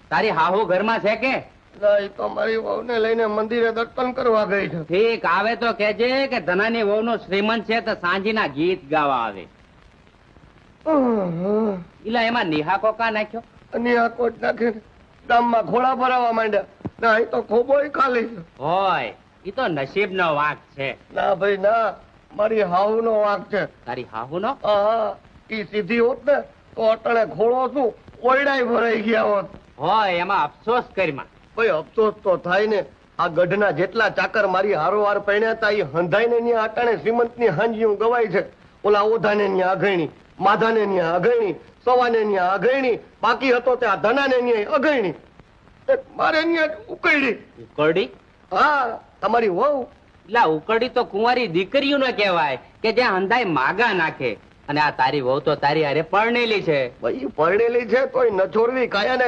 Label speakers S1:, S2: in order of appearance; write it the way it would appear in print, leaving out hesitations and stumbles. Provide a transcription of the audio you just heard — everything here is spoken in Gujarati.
S1: તારી હાહુ ઘરમાં છે કે?
S2: એ તો મારી વહુને લઈને મંદિરે દર્શન કરવા ગઈ છે.
S1: ઠીક, આવે તો કહેજે કે ધનાની વહુનો શ્રીમંત છે તો સાંજના ગીત ગાવા આવે. ઈલા એમાં નિહાકો કા નાખ્યો?
S2: અને આ કોટ નાખીને ગામમાં ઘોડા ભરાવા માંડ્યા. ના એ તો ખોબોય ખાલી છે.
S1: હોય, ઈ તો નસીબનો વાંક છે.
S2: ના ભાઈ ના, મારી હાહુનો વાંક છે.
S1: તારી હાહુનો?
S2: હા, ઈ સીધી હોત ને તો અટાણે ઘોડો શું ઓરડાય ભરાઈ ગયા હોત.
S1: હોય, એમાં અફસોસ કરીમાં.
S2: ભાઈ અફસોસ તો થાય ને. આ ગઢના જેટલા ચાકર મારી હારોહાર પરણ્યા હતા એ હંધાઈને ની આટાણે શ્રીમંતની હાંજીયું ગવાય છે. ઓલા ઓધાને ની આગળની, માધાને ની આગળની, સવાને ની આગળની, બાકી હતો તે આ ધનાને ની અગળની. મારે ન્યા ઉકળી.
S1: ઉકરડી?
S2: હા, તમારી વહુ.
S1: લા, ઉકરડી તો કુંવારી દીકરીઓ ને કહેવાય કે જ્યાં હંધાઈ માગા નાખે. અને આ તારી વહુ તો તારી હારે પરણેલી છે.
S2: ભાઈ પરણેલી છે તોય ન છોડવી કાયાને